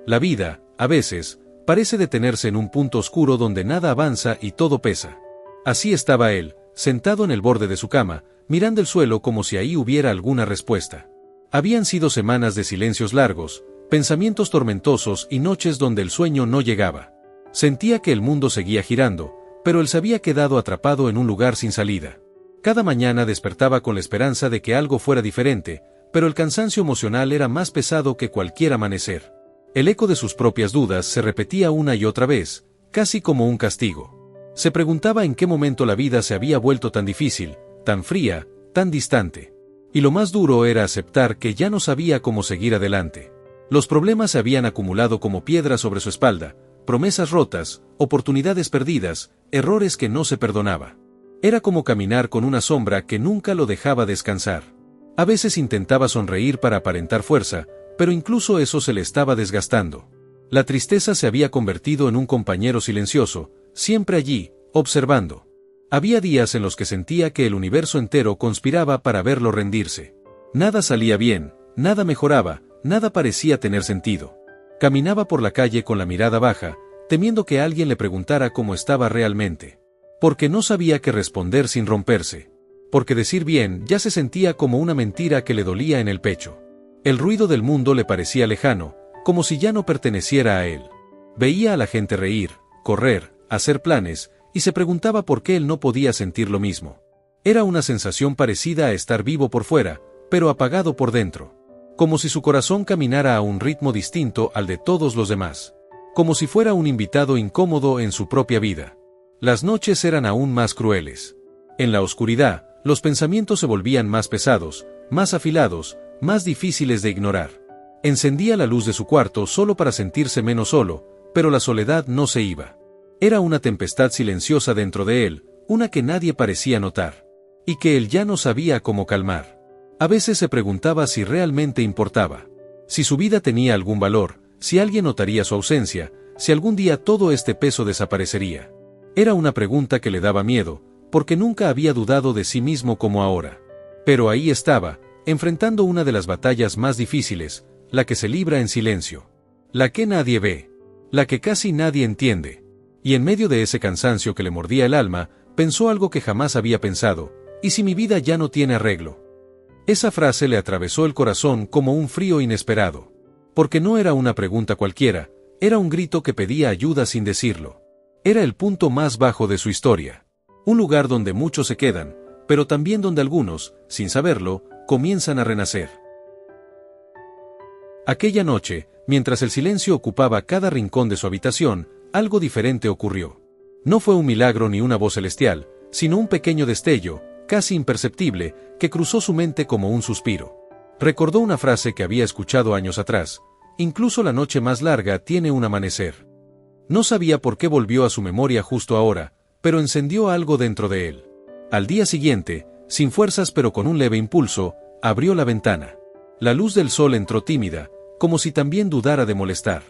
La vida, a veces, parece detenerse en un punto oscuro donde nada avanza y todo pesa. Así estaba él, sentado en el borde de su cama, mirando el suelo como si ahí hubiera alguna respuesta. Habían sido semanas de silencios largos, pensamientos tormentosos y noches donde el sueño no llegaba. Sentía que el mundo seguía girando, pero él se había quedado atrapado en un lugar sin salida. Cada mañana despertaba con la esperanza de que algo fuera diferente, pero el cansancio emocional era más pesado que cualquier amanecer. El eco de sus propias dudas se repetía una y otra vez, casi como un castigo. Se preguntaba en qué momento la vida se había vuelto tan difícil, tan fría, tan distante. Y lo más duro era aceptar que ya no sabía cómo seguir adelante. Los problemas se habían acumulado como piedras sobre su espalda, promesas rotas, oportunidades perdidas, errores que no se perdonaba. Era como caminar con una sombra que nunca lo dejaba descansar. A veces intentaba sonreír para aparentar fuerza, pero incluso eso se le estaba desgastando. La tristeza se había convertido en un compañero silencioso, siempre allí, observando. Había días en los que sentía que el universo entero conspiraba para verlo rendirse. Nada salía bien, nada mejoraba, nada parecía tener sentido. Caminaba por la calle con la mirada baja, temiendo que alguien le preguntara cómo estaba realmente. Porque no sabía qué responder sin romperse. Porque decir bien ya se sentía como una mentira que le dolía en el pecho. El ruido del mundo le parecía lejano, como si ya no perteneciera a él. Veía a la gente reír, correr, hacer planes, y se preguntaba por qué él no podía sentir lo mismo. Era una sensación parecida a estar vivo por fuera, pero apagado por dentro. Como si su corazón caminara a un ritmo distinto al de todos los demás. Como si fuera un invitado incómodo en su propia vida. Las noches eran aún más crueles. En la oscuridad, los pensamientos se volvían más pesados, más afilados, más difíciles de ignorar. Encendía la luz de su cuarto solo para sentirse menos solo, pero la soledad no se iba. Era una tempestad silenciosa dentro de él, una que nadie parecía notar. Y que él ya no sabía cómo calmar. A veces se preguntaba si realmente importaba. Si su vida tenía algún valor, si alguien notaría su ausencia, si algún día todo este peso desaparecería. Era una pregunta que le daba miedo, porque nunca había dudado de sí mismo como ahora. Pero ahí estaba, enfrentando una de las batallas más difíciles, la que se libra en silencio. La que nadie ve. La que casi nadie entiende. Y en medio de ese cansancio que le mordía el alma, pensó algo que jamás había pensado: ¿y si mi vida ya no tiene arreglo? Esa frase le atravesó el corazón como un frío inesperado. Porque no era una pregunta cualquiera, era un grito que pedía ayuda sin decirlo. Era el punto más bajo de su historia. Un lugar donde muchos se quedan, pero también donde algunos, sin saberlo, comienzan a renacer. Aquella noche, mientras el silencio ocupaba cada rincón de su habitación, algo diferente ocurrió. No fue un milagro ni una voz celestial, sino un pequeño destello, casi imperceptible, que cruzó su mente como un suspiro. Recordó una frase que había escuchado años atrás: incluso la noche más larga tiene un amanecer. No sabía por qué volvió a su memoria justo ahora, pero encendió algo dentro de él. Al día siguiente, sin fuerzas pero con un leve impulso, abrió la ventana. La luz del sol entró tímida, como si también dudara de molestar.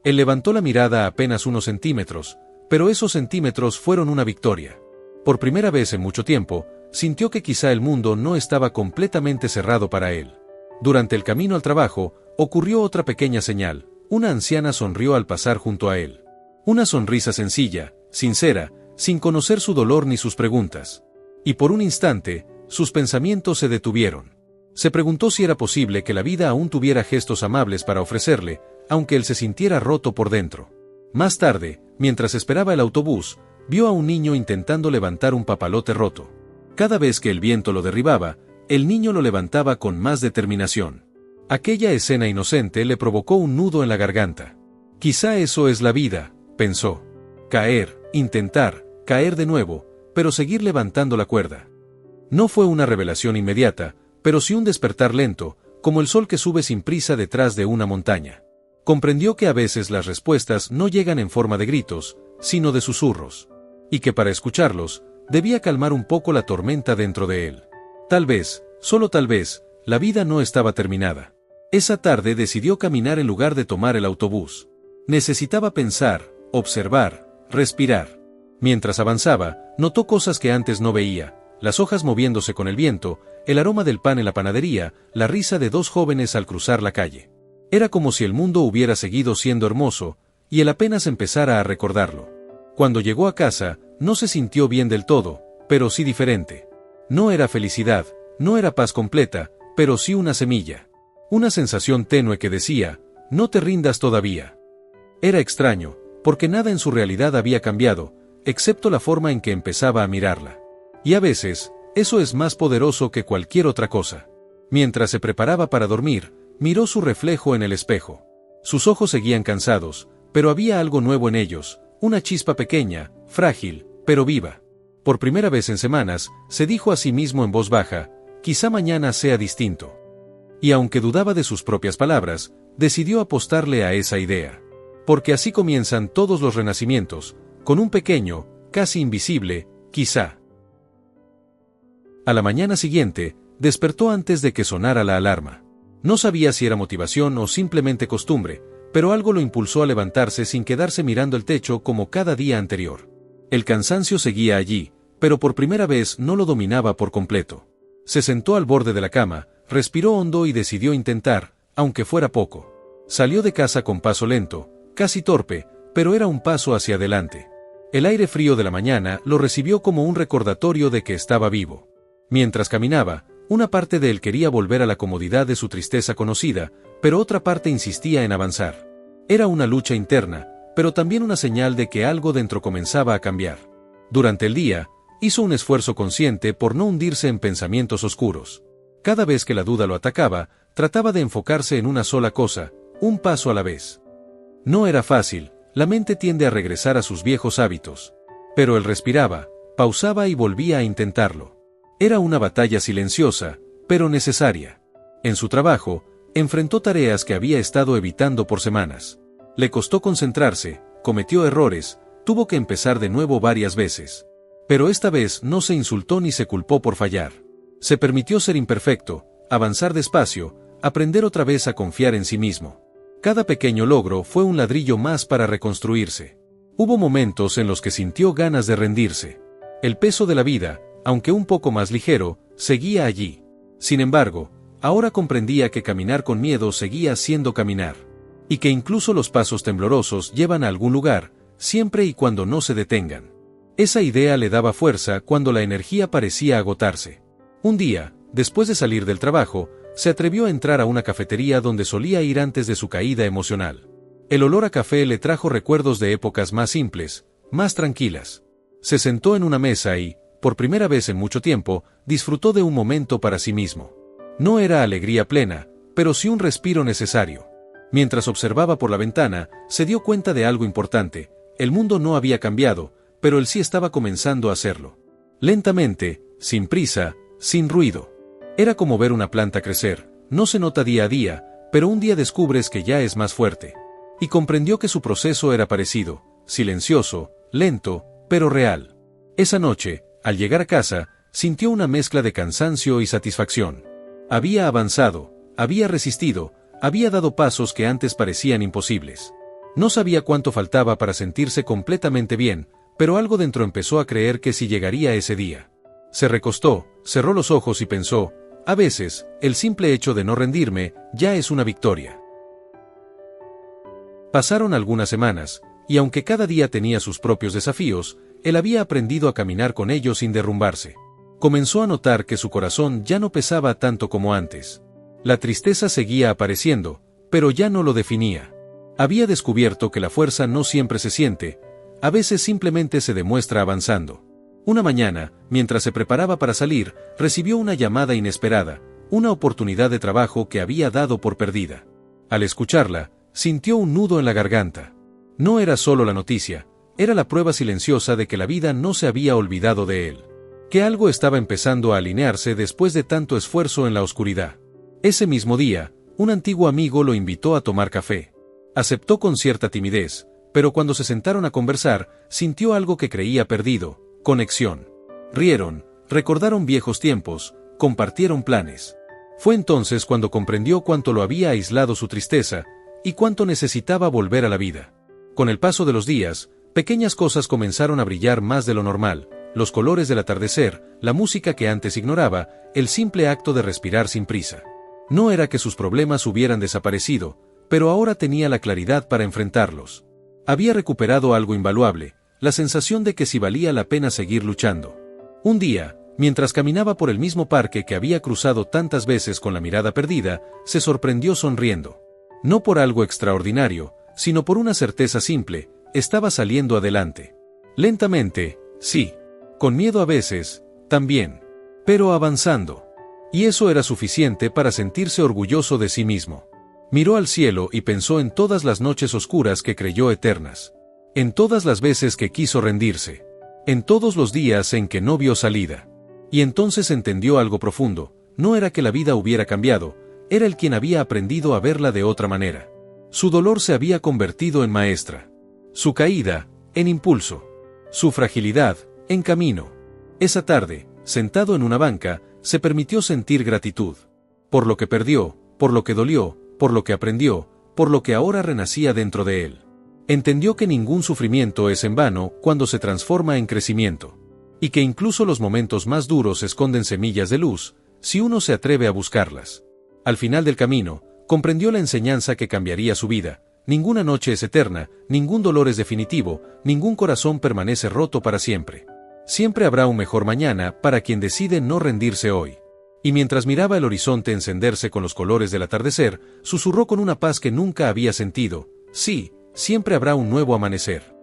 Él levantó la mirada apenas unos centímetros, pero esos centímetros fueron una victoria. Por primera vez en mucho tiempo, sintió que quizá el mundo no estaba completamente cerrado para él. Durante el camino al trabajo, ocurrió otra pequeña señal: una anciana sonrió al pasar junto a él. Una sonrisa sencilla, sincera, sin conocer su dolor ni sus preguntas. Y por un instante, sus pensamientos se detuvieron. Se preguntó si era posible que la vida aún tuviera gestos amables para ofrecerle, aunque él se sintiera roto por dentro. Más tarde, mientras esperaba el autobús, vio a un niño intentando levantar un papalote roto. Cada vez que el viento lo derribaba, el niño lo levantaba con más determinación. Aquella escena inocente le provocó un nudo en la garganta. Quizá eso es la vida, pensó. Caer, intentar, caer de nuevo, pero seguir levantando la cuerda. No fue una revelación inmediata, pero sí un despertar lento, como el sol que sube sin prisa detrás de una montaña. Comprendió que a veces las respuestas no llegan en forma de gritos, sino de susurros. Y que para escucharlos, debía calmar un poco la tormenta dentro de él. Tal vez, solo tal vez, la vida no estaba terminada. Esa tarde decidió caminar en lugar de tomar el autobús. Necesitaba pensar, observar, respirar. Mientras avanzaba, notó cosas que antes no veía: las hojas moviéndose con el viento, el aroma del pan en la panadería, la risa de dos jóvenes al cruzar la calle. Era como si el mundo hubiera seguido siendo hermoso, y él apenas empezara a recordarlo. Cuando llegó a casa, no se sintió bien del todo, pero sí diferente. No era felicidad, no era paz completa, pero sí una semilla. Una sensación tenue que decía, no te rindas todavía. Era extraño, porque nada en su realidad había cambiado, excepto la forma en que empezaba a mirarla. Y a veces, eso es más poderoso que cualquier otra cosa. Mientras se preparaba para dormir, miró su reflejo en el espejo. Sus ojos seguían cansados, pero había algo nuevo en ellos, una chispa pequeña, frágil, pero viva. Por primera vez en semanas, se dijo a sí mismo en voz baja, quizá mañana sea distinto. Y aunque dudaba de sus propias palabras, decidió apostarle a esa idea. Porque así comienzan todos los renacimientos, con un pequeño, casi invisible, quizá. A la mañana siguiente, despertó antes de que sonara la alarma. No sabía si era motivación o simplemente costumbre, pero algo lo impulsó a levantarse sin quedarse mirando el techo como cada día anterior. El cansancio seguía allí, pero por primera vez no lo dominaba por completo. Se sentó al borde de la cama, respiró hondo y decidió intentar, aunque fuera poco. Salió de casa con paso lento, casi torpe, pero era un paso hacia adelante. El aire frío de la mañana lo recibió como un recordatorio de que estaba vivo. Mientras caminaba, una parte de él quería volver a la comodidad de su tristeza conocida, pero otra parte insistía en avanzar. Era una lucha interna, pero también una señal de que algo dentro comenzaba a cambiar. Durante el día, hizo un esfuerzo consciente por no hundirse en pensamientos oscuros. Cada vez que la duda lo atacaba, trataba de enfocarse en una sola cosa, un paso a la vez. No era fácil, la mente tiende a regresar a sus viejos hábitos. Pero él respiraba, pausaba y volvía a intentarlo. Era una batalla silenciosa, pero necesaria. En su trabajo, enfrentó tareas que había estado evitando por semanas. Le costó concentrarse, cometió errores, tuvo que empezar de nuevo varias veces. Pero esta vez no se insultó ni se culpó por fallar. Se permitió ser imperfecto, avanzar despacio, aprender otra vez a confiar en sí mismo. Cada pequeño logro fue un ladrillo más para reconstruirse. Hubo momentos en los que sintió ganas de rendirse. El peso de la vida, aunque un poco más ligero, seguía allí. Sin embargo, ahora comprendía que caminar con miedo seguía siendo caminar. Y que incluso los pasos temblorosos llevan a algún lugar, siempre y cuando no se detengan. Esa idea le daba fuerza cuando la energía parecía agotarse. Un día, después de salir del trabajo, se atrevió a entrar a una cafetería donde solía ir antes de su caída emocional. El olor a café le trajo recuerdos de épocas más simples, más tranquilas. Se sentó en una mesa y, por primera vez en mucho tiempo, disfrutó de un momento para sí mismo. No era alegría plena, pero sí un respiro necesario. Mientras observaba por la ventana, se dio cuenta de algo importante. El mundo no había cambiado, pero él sí estaba comenzando a hacerlo. Lentamente, sin prisa, sin ruido. Era como ver una planta crecer, no se nota día a día, pero un día descubres que ya es más fuerte. Y comprendió que su proceso era parecido, silencioso, lento, pero real. Esa noche, al llegar a casa, sintió una mezcla de cansancio y satisfacción. Había avanzado, había resistido, había dado pasos que antes parecían imposibles. No sabía cuánto faltaba para sentirse completamente bien, pero algo dentro empezó a creer que sí llegaría ese día. Se recostó, cerró los ojos y pensó, a veces, el simple hecho de no rendirme, ya es una victoria. Pasaron algunas semanas, y aunque cada día tenía sus propios desafíos, él había aprendido a caminar con ellos sin derrumbarse. Comenzó a notar que su corazón ya no pesaba tanto como antes. La tristeza seguía apareciendo, pero ya no lo definía. Había descubierto que la fuerza no siempre se siente, a veces simplemente se demuestra avanzando. Una mañana, mientras se preparaba para salir, recibió una llamada inesperada, una oportunidad de trabajo que había dado por perdida. Al escucharla, sintió un nudo en la garganta. No era solo la noticia, era la prueba silenciosa de que la vida no se había olvidado de él. Que algo estaba empezando a alinearse después de tanto esfuerzo en la oscuridad. Ese mismo día, un antiguo amigo lo invitó a tomar café. Aceptó con cierta timidez, pero cuando se sentaron a conversar, sintió algo que creía perdido: conexión. Rieron, recordaron viejos tiempos, compartieron planes. Fue entonces cuando comprendió cuánto lo había aislado su tristeza, y cuánto necesitaba volver a la vida. Con el paso de los días, pequeñas cosas comenzaron a brillar más de lo normal: los colores del atardecer, la música que antes ignoraba, el simple acto de respirar sin prisa. No era que sus problemas hubieran desaparecido, pero ahora tenía la claridad para enfrentarlos. Había recuperado algo invaluable, la sensación de que sí valía la pena seguir luchando. Un día, mientras caminaba por el mismo parque que había cruzado tantas veces con la mirada perdida, se sorprendió sonriendo. No por algo extraordinario, sino por una certeza simple: estaba saliendo adelante. Lentamente, sí. Con miedo a veces, también. Pero avanzando. Y eso era suficiente para sentirse orgulloso de sí mismo. Miró al cielo y pensó en todas las noches oscuras que creyó eternas. En todas las veces que quiso rendirse. En todos los días en que no vio salida. Y entonces entendió algo profundo: no era que la vida hubiera cambiado, era él quien había aprendido a verla de otra manera. Su dolor se había convertido en maestra. Su caída, en impulso. Su fragilidad, en camino. Esa tarde, sentado en una banca, se permitió sentir gratitud. Por lo que perdió, por lo que dolió, por lo que aprendió, por lo que ahora renacía dentro de él. Entendió que ningún sufrimiento es en vano cuando se transforma en crecimiento. Y que incluso los momentos más duros esconden semillas de luz, si uno se atreve a buscarlas. Al final del camino, comprendió la enseñanza que cambiaría su vida. Ninguna noche es eterna, ningún dolor es definitivo, ningún corazón permanece roto para siempre. Siempre habrá un mejor mañana para quien decide no rendirse hoy. Y mientras miraba el horizonte encenderse con los colores del atardecer, susurró con una paz que nunca había sentido: sí, siempre habrá un nuevo amanecer.